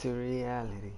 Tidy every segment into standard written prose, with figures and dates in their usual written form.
to reality.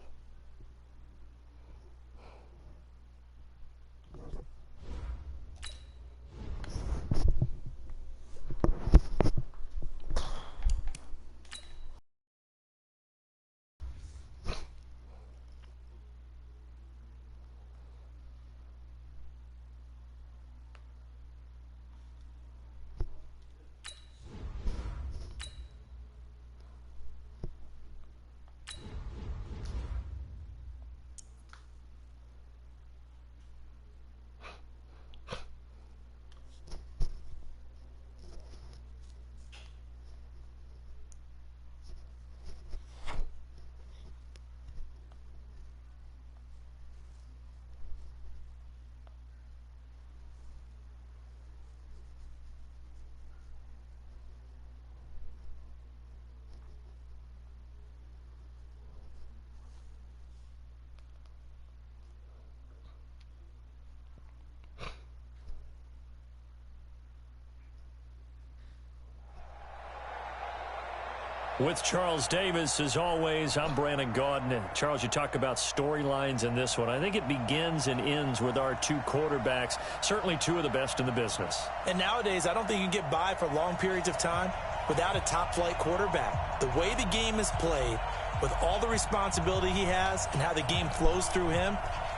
With Charles Davis, as always, I'm Brandon Gaudin. Charles, you talk about storylines in this one. I think it begins and ends with our two quarterbacks, certainly two of the best in the business. And nowadays, I don't think you can get by for long periods of time without a top-flight quarterback. The way the game is played, with all the responsibility he has and how the game flows through him,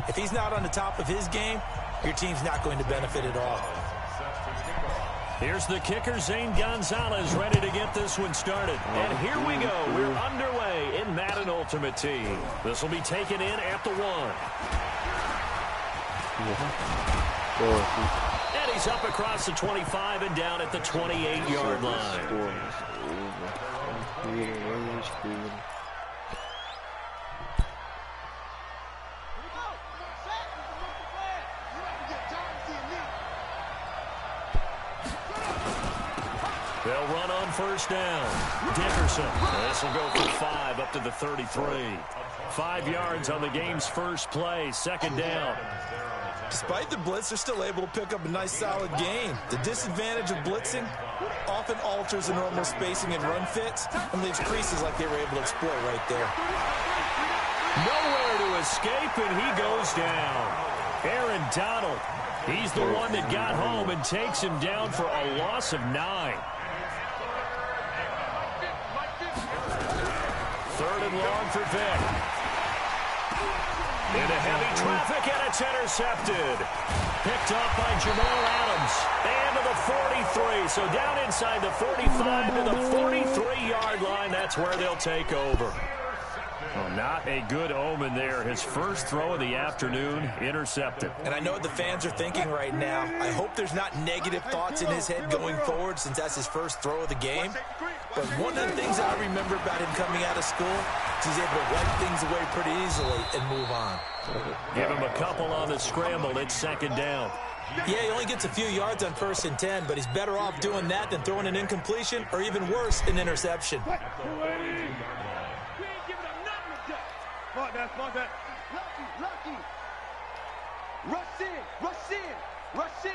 if he's not on the top of his game, your team's not going to benefit at all. Here's the kicker, Zane Gonzalez, ready to get this one started. And here we go. We're underway in Madden Ultimate Team. This will be taken in at the 1. And he's up across the 25 and down at the 28-yard line. They'll run on first down. Dickerson. This will go for 5 up to the 33. 5 yards on the game's first play. Second down. Despite the blitz, they're still able to pick up a nice, solid gain. The disadvantage of blitzing often alters the normal spacing and run fits and leaves creases like they were able to exploit right there. Nowhere to escape, and he goes down. Aaron Donald. He's the one that got home and takes him down for a loss of 9. Third and long for Vick. Into heavy traffic, and it's intercepted. Picked up by Jamal Adams. And to the 43. So down inside the 45 to the 43-yard line. That's where they'll take over. Well, not a good omen there. His first throw of the afternoon, intercepted. And I know what the fans are thinking right now. I hope there's not negative thoughts in his head going forward since that's his first throw of the game. But one of the things that I remember about him coming out of school is he's able to wipe things away pretty easily and move on. Give him a couple on the scramble. It's second down. Yeah, he only gets a few yards on 1st and 10, but he's better off doing that than throwing an incompletion or even worse, an interception. Lucky. Rush in.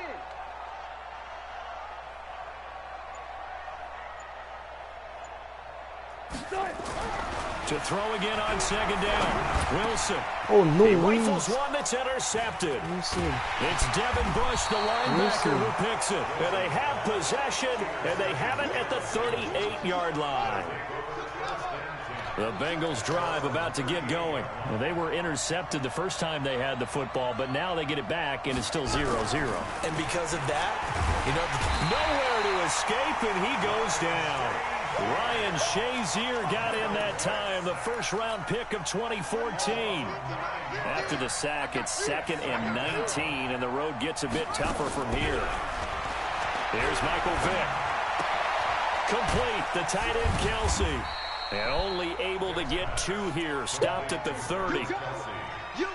To throw again on second down. Wilson. Oh, no. He rifles one that's intercepted. Wilson. It's Devin Bush, the linebacker, who picks it. And they have possession, and they have it at the 38-yard line. The Bengals drive about to get going. Well, they were intercepted the first time they had the football, but now they get it back, and it's still 0-0. And because of that, nowhere to escape, and he goes down. Ryan Shazier got in that time, the first-round pick of 2014. After the sack, it's 2nd and 19, and the road gets a bit tougher from here. Here's Michael Vick. Complete, the tight end Kelsey. And only able to get 2 here. Stopped at the 30.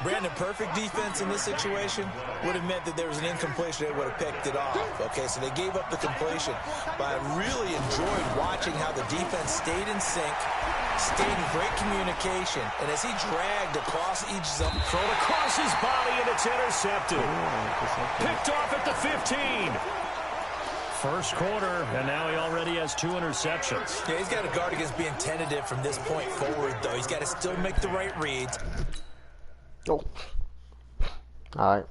Brandon, perfect defense in this situation would have meant that there was an incompletion. They would have picked it off. Okay, so they gave up the completion. But I really enjoyed watching how the defense stayed in sync, stayed in great communication. And as he dragged across each zone, thrown across his body, and it's intercepted. Picked off at the 15. First quarter, and now he already has 2 interceptions. Yeah, he's got to guard against being tentative from this point forward, though. He's got to still make the right reads. Oh. All right.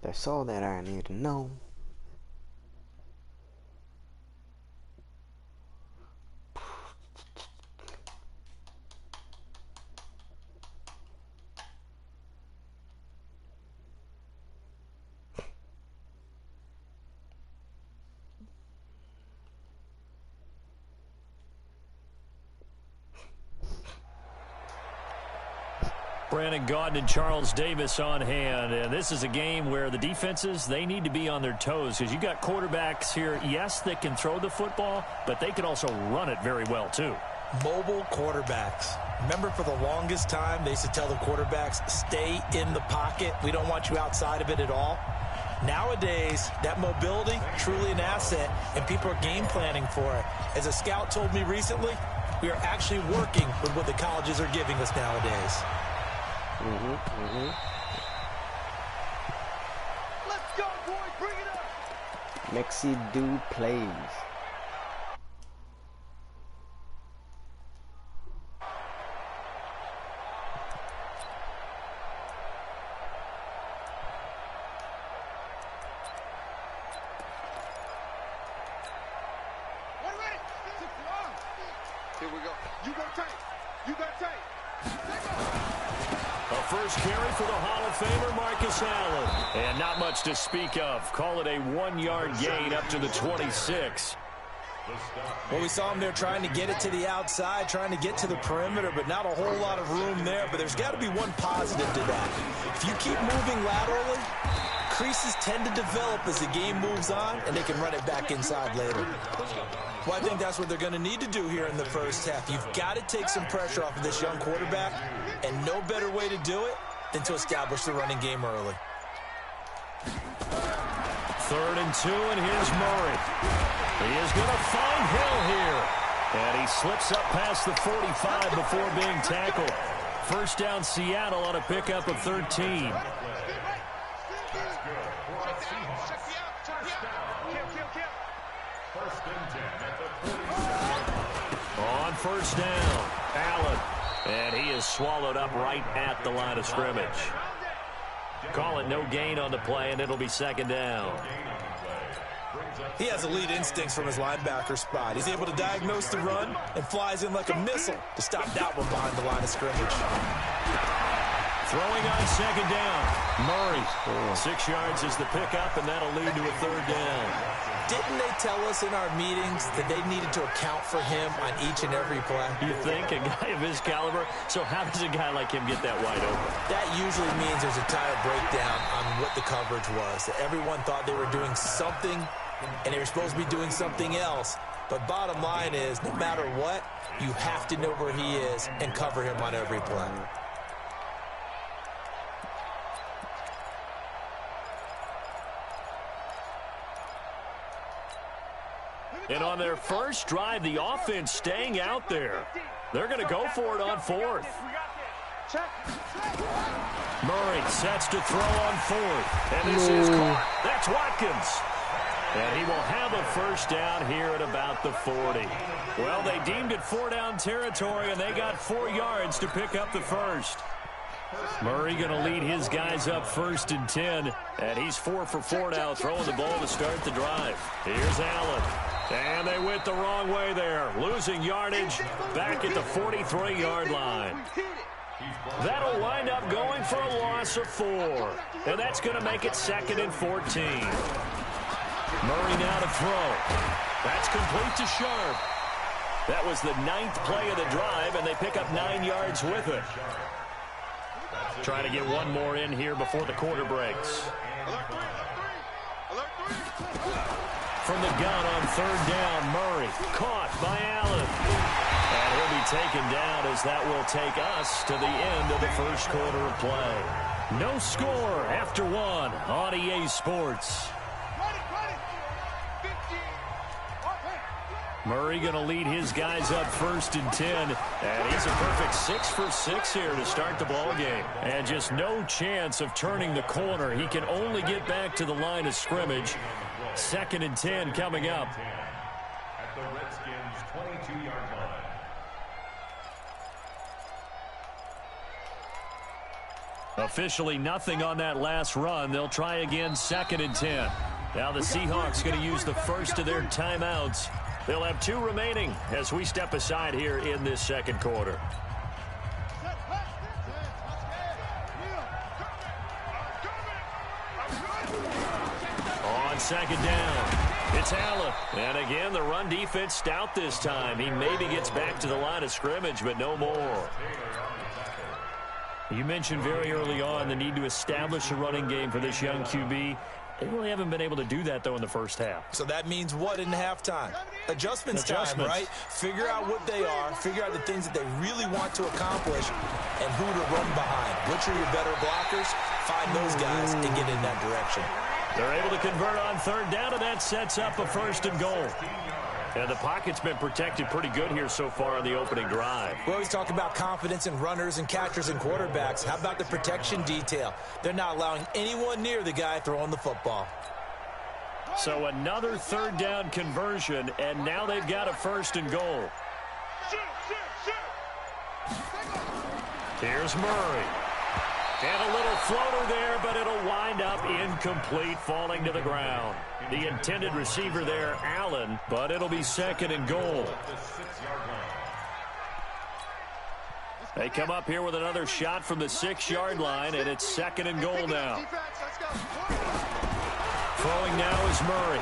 That's all that I need to know. Brandon Gaudin and Charles Davis on hand. And this is a game where the defenses, they need to be on their toes because you got quarterbacks here, yes, that can throw the football, but they can also run it very well, too. Mobile quarterbacks. Remember, for the longest time, they used to tell the quarterbacks, stay in the pocket. We don't want you outside of it at all. Nowadays, that mobility, truly an asset, and people are game planning for it. As a scout told me recently, we are actually working with what the colleges are giving us nowadays. Let's go, boys. Bring it up. Mexi do plays. Here we go. You go tight. You got tight. A first carry for the Hall of Famer, Marcus Allen. And not much to speak of. Call it a 1-yard gain up to the 26. Well, we saw him there trying to get it to the outside, trying to get to the perimeter, but not a whole lot of room there. But there's got to be one positive to that. If you keep moving laterally, creases tend to develop as the game moves on, and they can run it back inside later. Well, I think that's what they're going to need to do here in the first half. You've got to take some pressure off of this young quarterback, and no better way to do it than to establish the running game early. 3rd and 2, and here's Murray. He is going to find Hill here. And he slips up past the 45 before being tackled. First down, Seattle on a pickup of 13. On first down, Allen. And he is swallowed up right at the line of scrimmage. Call it no gain on the play, and it'll be 2nd down. He has elite instincts from his linebacker spot. He's able to diagnose the run and flies in like a missile to stop that one behind the line of scrimmage. Throwing on 2nd down, Murray. 6 yards is the pickup, and that'll lead to a 3rd down. Didn't they tell us in our meetings that they needed to account for him on each and every play? You think? A guy of his caliber? So how does a guy like him get that wide open? That usually means there's a tire breakdown on what the coverage was. That everyone thought they were doing something, and they were supposed to be doing something else. But bottom line is, no matter what, you have to know where he is and cover him on every play. And on their first drive, the offense staying out there. They're going to go for it on fourth. Murray sets to throw on fourth. And this is caught. That's Watkins. And he will have a first down here at about the 40. Well, they deemed it 4-down territory, and they got 4 yards to pick up the first. Murray going to lead his guys up 1st and 10. And he's 4 for 4 now, throwing the ball to start the drive. Here's Allen. And they went the wrong way there, losing yardage back at the 43-yard line. That'll wind up going for a loss of 4. And that's going to make it 2nd and 14. Murray now to throw. That's complete to Sharp. That was the 9th play of the drive, and they pick up 9 yards with it. Trying to get one more in here before the quarter breaks. From the gun on 3rd down, Murray caught by Allen. And he'll be taken down as that will take us to the end of the first quarter of play. No score after 1 on EA Sports. Murray going to lead his guys up 1st and 10. And he's a perfect 6 for 6 here to start the ball game. And just no chance of turning the corner. He can only get back to the line of scrimmage. 2nd and 10 coming up. At the Redskins' 22-yard line. Officially nothing on that last run. They'll try again 2nd and 10. Now the Seahawks going to use the first of their timeouts. They'll have 2 remaining as we step aside here in this second quarter. On 2nd down, it's Allen. And again, the run defense stout this time. He maybe gets back to the line of scrimmage, but no more. You mentioned very early on the need to establish a running game for this young QB. They really haven't been able to do that, though, in the first half. So that means what in halftime? Adjustments time, right? Figure out what they are, figure out the things that they really want to accomplish, and who to run behind. Which are your better blockers? Find those guys and get in that direction. They're able to convert on 3rd down, and that sets up a 1st and goal. And the pocket's been protected pretty good here so far on the opening drive. We always talk about confidence in runners and catchers and quarterbacks. How about the protection detail? They're not allowing anyone near the guy throwing the football. So another 3rd down conversion, and now they've got a 1st and goal. Here's Murray. And a little floater there, but it'll wind up incomplete, falling to the ground. The intended receiver there, Allen, but it'll be 2nd and goal. They come up here with another shot from the 6-yard line, and it's 2nd and goal now. Throwing now is Murray.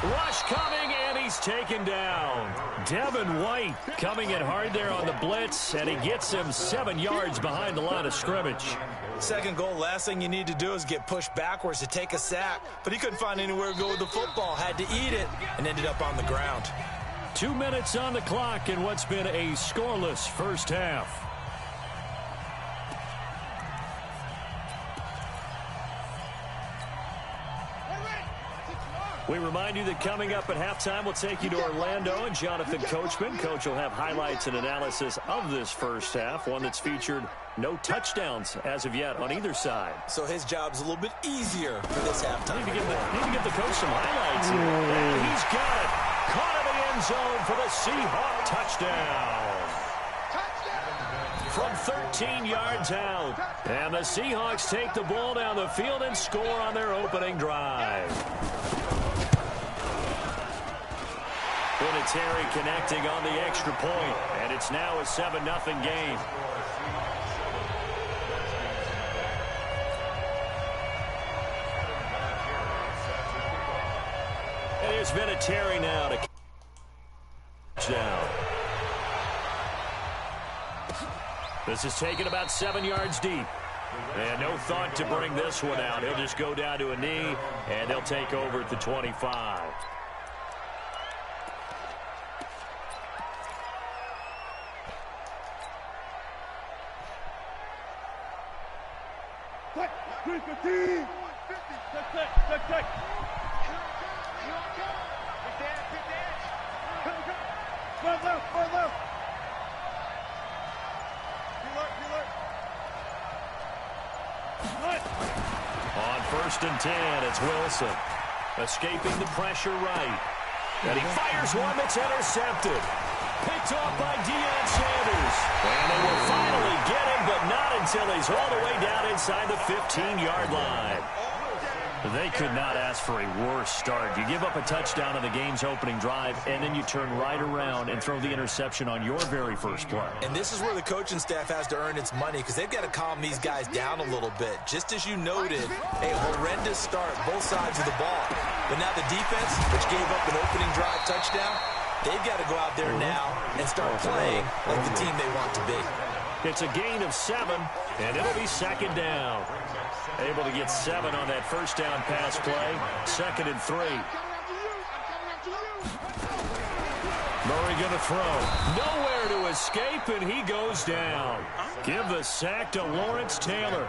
Rush coming, and he's taken down. Devin White coming in hard there on the blitz, and he gets him 7 yards behind the line of scrimmage. 2nd goal, last thing you need to do is get pushed backwards to take a sack. But he couldn't find anywhere to go with the football, had to eat it, and ended up on the ground. 2 minutes on the clock in what's been a scoreless first half. We remind you that coming up at halftime, we'll take you to Orlando and Jonathan Coachman. Coach will have highlights and analysis of this first half, one that's featured no touchdowns as of yet on either side. So his job's a little bit easier for this halftime. Need to give the coach some highlights here. And he's got it. Caught in the end zone for the Seahawk touchdown. From 13 yards out. And the Seahawks take the ball down the field and score on their opening drive. Vinatieri connecting on the extra point, and it's now a 7-0 game. And here's Vinatieri now to catch down. This is taken about 7 yards deep. And no thought to bring this one out. He'll just go down to a knee, and they'll take over at the 25. 1st and 10. It's Wilson. Escaping the pressure right. And he fires one that's intercepted. Picked off by Deion Sanders. And they will finally get him, but not until he's all the way down inside the 15-yard line. They could not ask for a worse start. You give up a touchdown on the game's opening drive, and then you turn right around and throw the interception on your very first play. And this is where the coaching staff has to earn its money, because they've got to calm these guys down a little bit. Just as you noted, a horrendous start, both sides of the ball. But now the defense, which gave up an opening drive touchdown, they've got to go out there now and start playing like the team they want to be. It's a gain of 7, and it'll be 2nd down. Able to get 7 on that first down pass play. 2nd and 3. Murray going to throw. Nowhere to escape, and he goes down. Give the sack to Lawrence Taylor.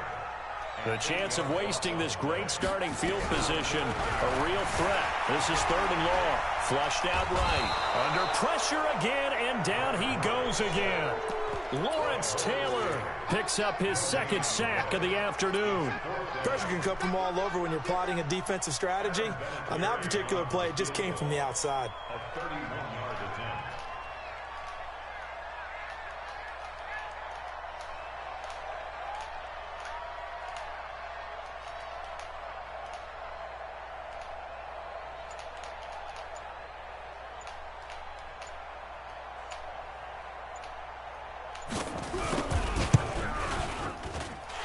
The chance of wasting this great starting field position, a real threat. This is 3rd and long. Flushed out right. Under pressure again, and down he goes again. Lawrence Taylor picks up his 2nd sack of the afternoon. Pressure can come from all over when you're plotting a defensive strategy. On that particular play, it just came from the outside.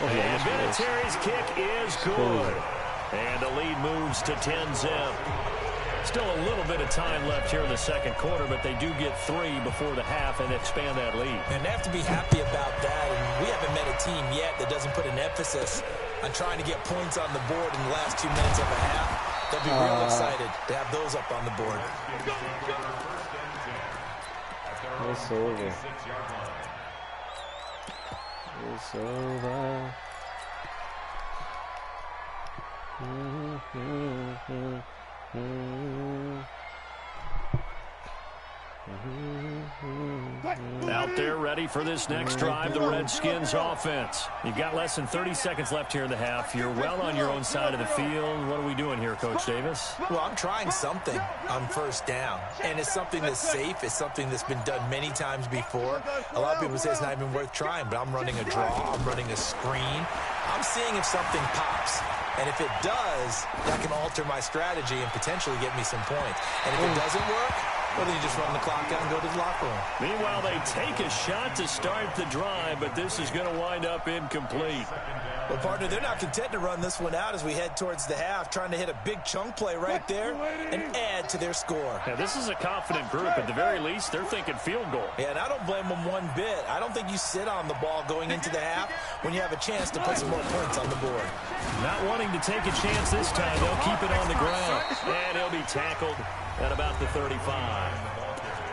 And Vinatieri's kick is good. And the lead moves to 10-zip. Still a little bit of time left here in the 2nd quarter, but they do get 3 before the half and expand that lead. And they have to be happy about that. And we haven't met a team yet that doesn't put an emphasis on trying to get points on the board in the last 2 minutes of a half. They'll be real excited to have those up on the board. It's over. It's over. Out there ready for this next drive, the Redskins offense. You've got less than 30 seconds left here in the half. You're well on your own side of the field. What are we doing here, Coach Davis? Well, I'm trying something on 1st down. And it's something that's safe. It's something that's been done many times before. A lot of people say it's not even worth trying, but I'm running a draw. I'm running a screen. I'm seeing if something pops. And if it does, that can alter my strategy and potentially get me some points. And if it doesn't work, well, then you just run the clock out and go to the locker room. Meanwhile, they take a shot to start the drive, but this is going to wind up incomplete. Well, partner, they're not content to run this one out as we head towards the half, trying to hit a big chunk play right there and add to their score. Now, this is a confident group. At the very least, they're thinking field goal. Yeah, and I don't blame them one bit. I don't think you sit on the ball going into the half when you have a chance to put some more points on the board. Not wanting to take a chance this time, they'll keep it on the ground. And he'll be tackled at about the 35.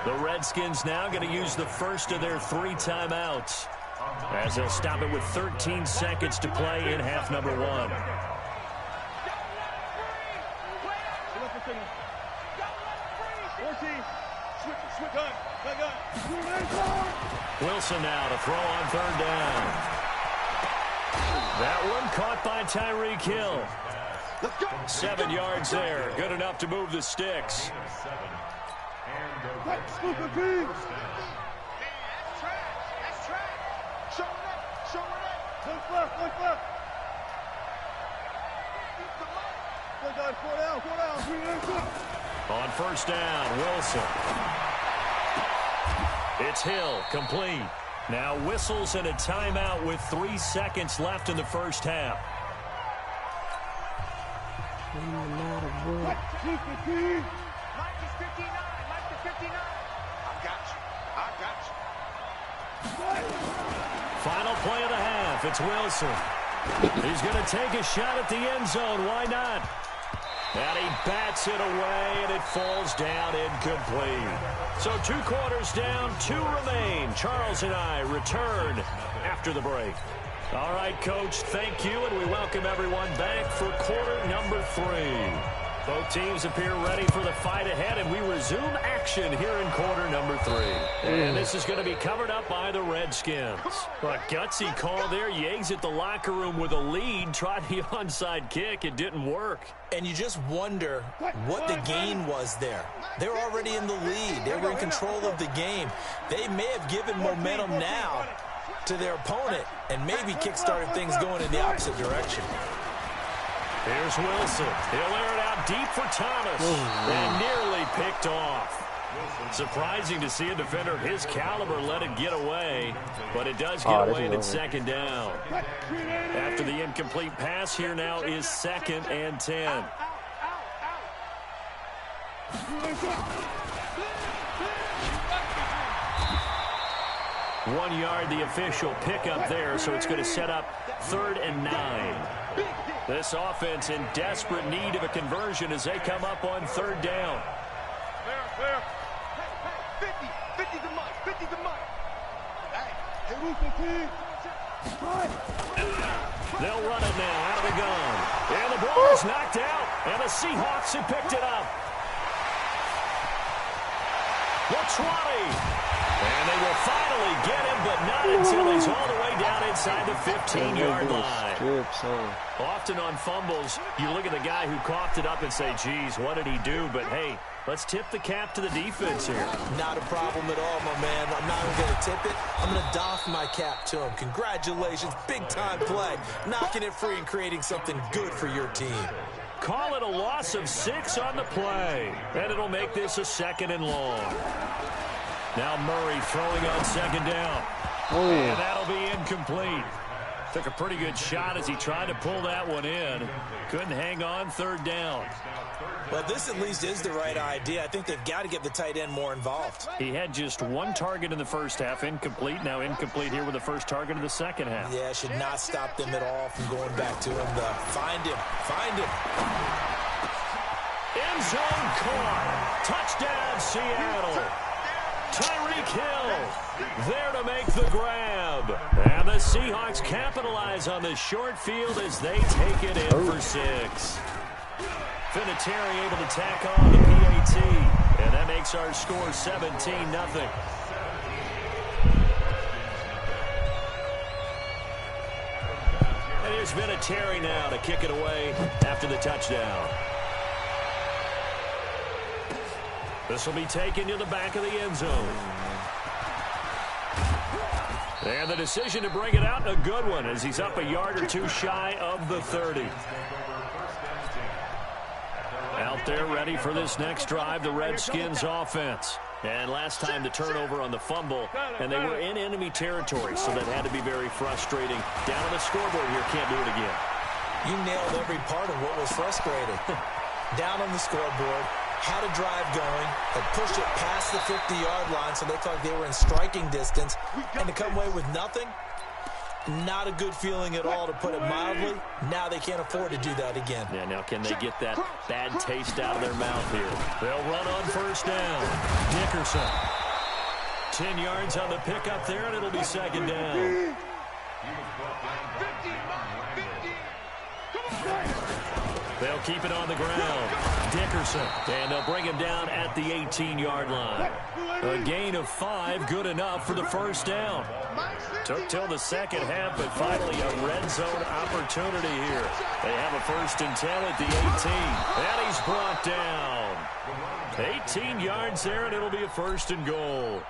The Redskins now going to use the first of their 3 timeouts, as they'll stop it with 13 seconds to play in half number 1. Wilson now to throw on 3rd down. That one caught by Tyreek Hill. 7 yards there. Good enough to move the sticks. On 1st down, Wilson. It's Hill, complete. Now whistles and a timeout with 3 seconds left in the first half. Final play of the half. It's Wilson. He's going to take a shot at the end zone. Why not? And he bats it away, and it falls down incomplete. So 2 quarters down, 2 remain. Charles and I return after the break. All right, Coach, thank you, and we welcome everyone back for quarter number 3. Both teams appear ready for the fight ahead, and we resume action here in quarter number 3. And this is going to be covered up by the Redskins. A gutsy call there. You exit the locker room with a lead, tried the onside kick. It didn't work. And you just wonder what the gain was there. They're already in the lead. They were in control of the game. They may have given momentum now to their opponent and maybe kick-started things going in the opposite direction. Here's Wilson. He'll air it out deep for Thomas. And nearly picked off. Surprising to see a defender of his caliber let it get away. But it does get away and it's second down. After the incomplete pass, here now is 2nd and 10. One yard, the official pickup there, so it's going to set up 3rd and 9. This offense in desperate need of a conversion as they come up on 3rd down. Fair. 50 to Mike. 50 to Mike. They'll run it now out of the gun. And the ball is knocked out. And the Seahawks have picked it up. The 20. And they will finally get him, but not until he's all the way down inside the 15-yard line. Often on fumbles, you look at the guy who coughed it up and say, geez, what did he do? But, hey, let's tip the cap to the defense here. Not a problem at all, my man. I'm not even going to tip it. I'm going to doff my cap to him. Congratulations. Big-time play. Knocking it free and creating something good for your team. Call it a loss of 6 on the play. And it'll make this a 2nd and long. Now Murray throwing on 2nd down. And that'll be incomplete. Took a pretty good shot as he tried to pull that one in. Couldn't hang on 3rd down. Well, this at least is the right idea. I think they've got to get the tight end more involved. He had just 1 target in the first half, incomplete. Now incomplete here with the first target of the second half. Yeah, should not stop them at all from going back to him. Find him. End zone caught. Touchdown, Seattle. Tyreek Hill there to make the grab. And the Seahawks capitalize on the short field as they take it in for 6. Vinatieri able to tack on the PAT. And that makes our score 17-0. And here's Vinatieri now to kick it away after the touchdown. This will be taken to the back of the end zone. And the decision to bring it out, a good one, as he's up a yard or 2 shy of the 30. Out there ready for this next drive, the Redskins offense. And last time the turnover on the fumble, and they were in enemy territory, so that had to be very frustrating. Down on the scoreboard here, can't do it again. You nailed every part of what was frustrating. Down on the scoreboard, had a drive going, had pushed it past the 50-yard line, so they thought they were in striking distance, and to come away with nothing, not a good feeling at all, to put it mildly. Now they can't afford to do that again. Yeah, now can they get that bad taste out of their mouth here? They'll run on 1st down. Dickerson. 10 yards on the pickup there, and it'll be 2nd down. They'll keep it on the ground. Dickerson. And they'll bring him down at the 18-yard line. A gain of 5, good enough for the 1st down. Took till the second half, but finally a red zone opportunity here. They have a 1st and 10 at the 18. And he's brought down. 18 yards there, and it'll be a 1st and goal.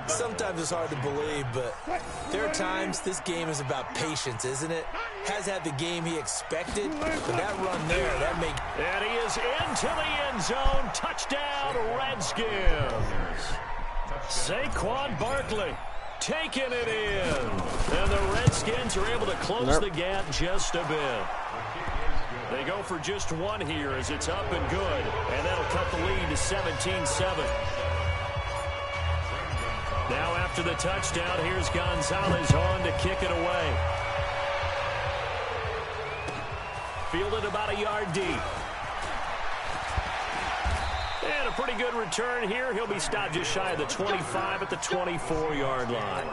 Sometimes it's hard to believe, but there are times this game is about patience, isn't it? Has had the game he expected, but that run there, that makes... And he is into the end zone. Touchdown, Redskins. Saquon Barkley taking it in. And the Redskins are able to close the gap just a bit. They go for just 1 here as it's up and good. And that'll cut the lead to 17-7. Now after the touchdown, here's Gonzalez on to kick it away. Fielded about a yard deep. And a pretty good return here. He'll be stopped just shy of the 25 at the 24-yard line.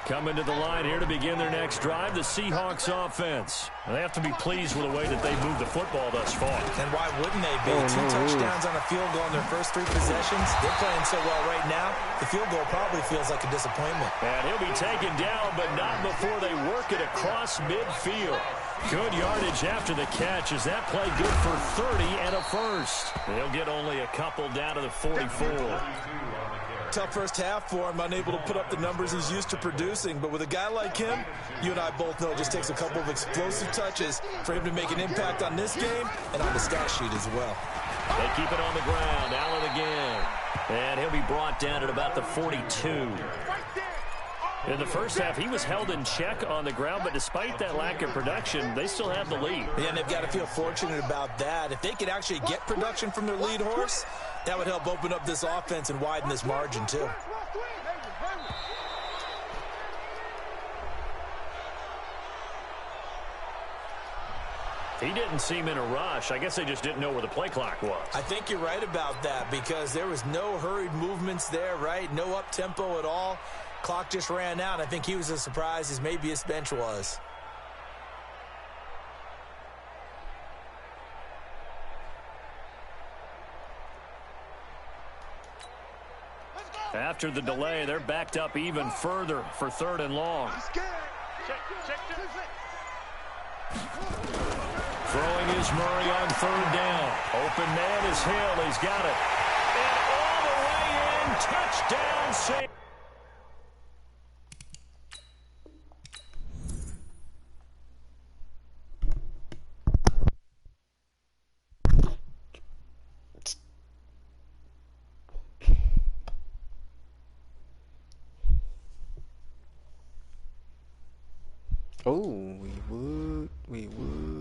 Coming to the line here to begin their next drive, the Seahawks offense. They have to be pleased with the way that they moved the football thus far. And why wouldn't they be? 2 touchdowns on a field goal in their first 3 possessions. They're playing so well right now, the field goal probably feels like a disappointment. And he'll be taken down, but not before they work it across midfield. Good yardage after the catch. Is that play good for 30 and a first? They'll get only a couple down to the 44. Tough first half for him, unable to put up the numbers he's used to producing. But with a guy like him, you and I both know it just takes a couple of explosive touches for him to make an impact on this game and on the stat sheet as well. They keep it on the ground. Allen again. And he'll be brought down at about the 42. In the first half, he was held in check on the ground, but despite that lack of production, they still have the lead. Yeah, and they've got to feel fortunate about that. If they could actually get production from their lead horse, that would help open up this offense and widen this margin, too. He didn't seem in a rush. I guess they just didn't know where the play clock was. I think you're right about that because there was no hurried movements there, right? No up-tempo at all. Clock just ran out. I think he was as surprised as maybe his bench was. After the delay, they're backed up even further for 3rd and long. Throwing is Murray on 3rd down. Open man is Hill. He's got it. And all the way in. Touchdown, save. Oh, we would.